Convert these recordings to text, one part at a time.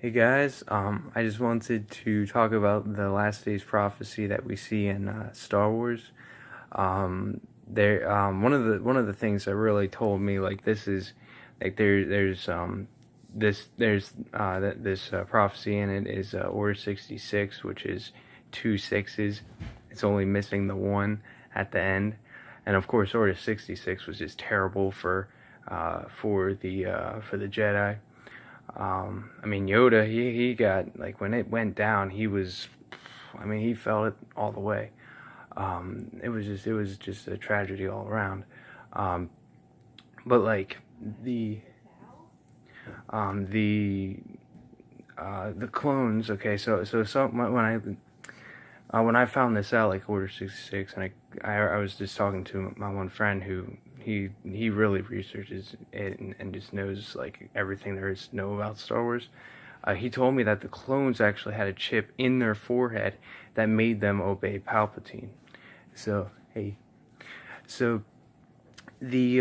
Hey guys, I just wanted to talk about the last days prophecy that we see in Star Wars. One of the things that really told me like this is like this prophecy in it is Order 66, which is two sixes. It's only missing the one at the end, and of course Order 66 was just terrible for the Jedi. I mean, Yoda, he got, like, when it went down, he felt it all the way. It was just a tragedy all around. Um, but, like, the, the clones, okay, so when I found this out, like Order 66, and I was just talking to my one friend who he really researches it and just knows like everything there is to know about Star Wars. He told me that the clones actually had a chip in their forehead that made them obey Palpatine. So hey, so the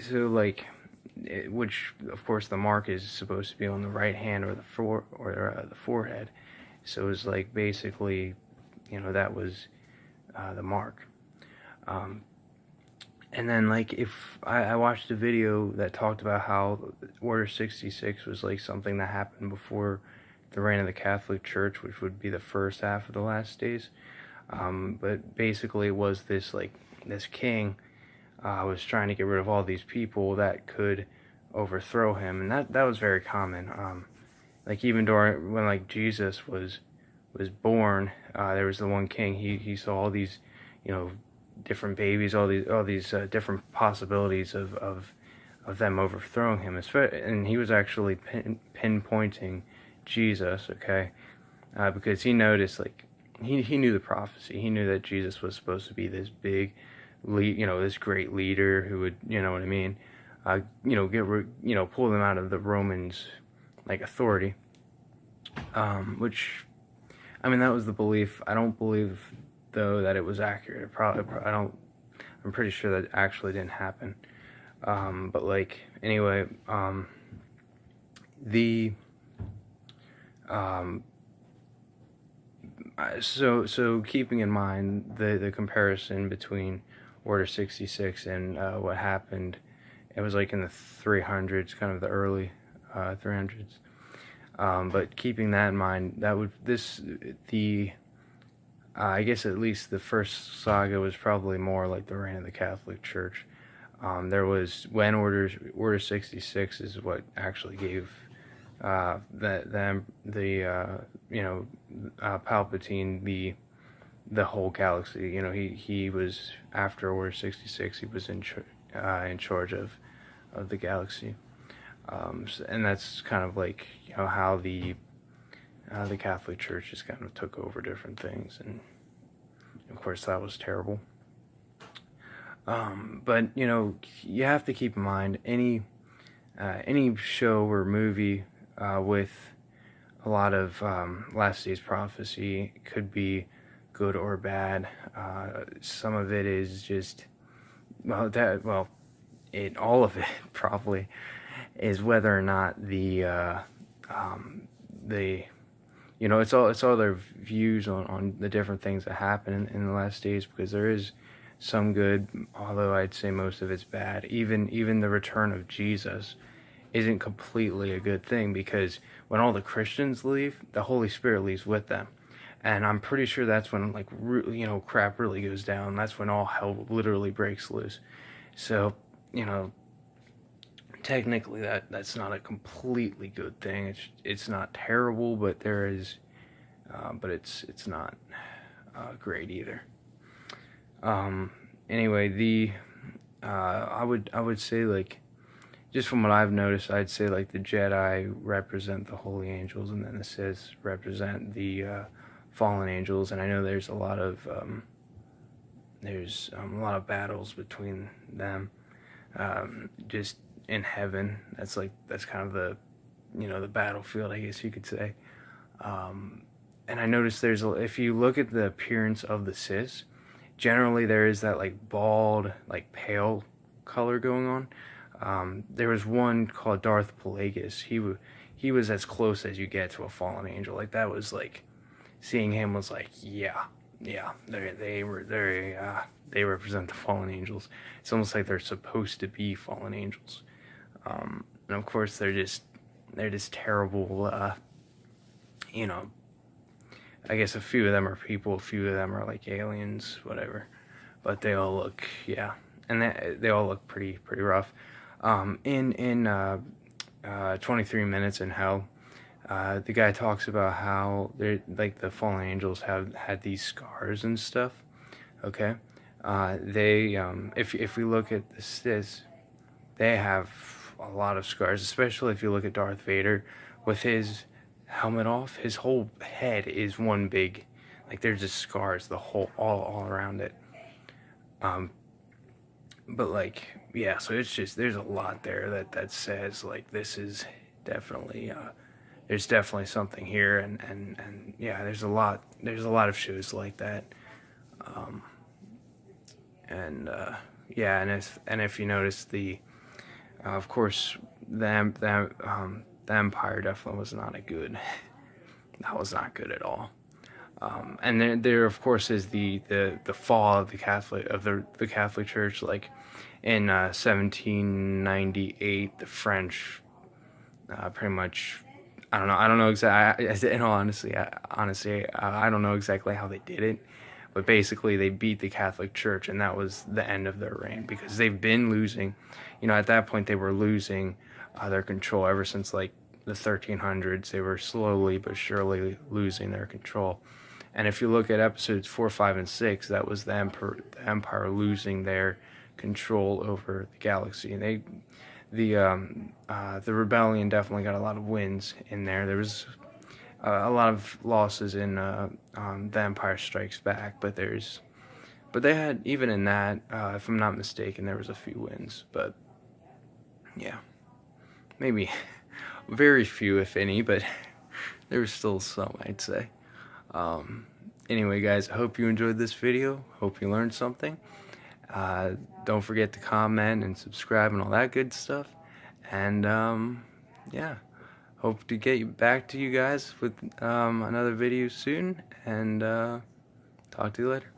so like which of course the mark is supposed to be on the right hand or the forehead. So it was like basically, that was the mark. Um, and then like if I watched a video that talked about how Order 66 was like something that happened before the reign of the Catholic Church, which would be the first half of the last days. But basically, it was this king was trying to get rid of all these people that could overthrow him, and that was very common. Like even during when like Jesus was born, there was the one king. He saw all these, different babies, all these different possibilities of them overthrowing him. And he was actually pinpointing Jesus, okay, because he noticed like he knew the prophecy. He knew that Jesus was supposed to be this big this great leader who would, you know what I mean, pull them out of the Romans like authority, which, I mean, that was the belief. I don't believe though that it was accurate. I don't. I'm pretty sure that actually didn't happen. But like anyway, the um, so keeping in mind the comparison between Order 66 and what happened, it was like in the 300s, kind of the early 300s. But keeping that in mind, I guess at least the first saga was probably more like the reign of the Catholic Church. There was when Order 66 is what actually gave Palpatine the whole galaxy. He was after Order 66. He was in charge of the galaxy. And that's kind of like how the Catholic Church just kind of took over different things, and of course that was terrible. But you have to keep in mind any show or movie with a lot of last days prophecy could be good or bad. Some of it is just all of it probably is whether or not it's all their views on the different things that happen in the last days, because there is some good, although I'd say most of it's bad. Even the return of Jesus isn't completely a good thing, because when all the Christians leave, the Holy Spirit leaves with them. And I'm pretty sure that's when like crap really goes down. That's when all hell literally breaks loose. So, technically that's not a completely good thing. It's not terrible, but but it's not great either. Anyway, I would say, like, just from what I've noticed, I'd say like the Jedi represent the holy angels, and then the Sith represent the fallen angels. And I know there's a lot of battles between them, just in heaven. That's kind of the battlefield, I guess you could say. And I noticed if you look at the appearance of the Sith, generally there is that like bald, like pale color going on. There was one called Darth Plagueis. He was as close as you get to a fallen angel. Like, that was like, seeing him was like, yeah, they represent the fallen angels. It's almost like they're supposed to be fallen angels. And of course they're just terrible. You know, I guess a few of them are people, a few of them are like aliens, whatever. But they all look, yeah, and they all look pretty rough. In 23 Minutes in Hell, the guy talks about how they like the fallen angels have had these scars and stuff. Okay, they if we look at this, they have a lot of scars, especially if you look at Darth Vader with his helmet off. His whole head is one big, like, there's just scars the whole all around it. But like, yeah, so it's just, there's a lot there that says like this is definitely there's definitely something here, and yeah, there's a lot of shows like that. Yeah, and if you notice of course the Empire definitely was not a good. That was not good at all. And there of course is the fall of the Catholic Church. Like in 1798, the French pretty much, I don't know exactly. In all honesty, I don't know exactly how they did it, but basically they beat the Catholic Church, and that was the end of their reign, because they've been losing. You know, at that point they were losing their control ever since like the 1300s. They were slowly but surely losing their control. And if you look at episodes 4, 5, and 6, that was the Empire losing their control over the galaxy. And the rebellion definitely got a lot of wins in there. There was a lot of losses in The Empire Strikes Back, but they had, even in that, if I'm not mistaken, there was a few wins. But yeah, maybe very few, if any, but there was still some, I'd say. Anyway, guys, I hope you enjoyed this video. Hope you learned something. Don't forget to comment and subscribe and all that good stuff. And yeah, hope to get back to you guys with another video soon. And talk to you later.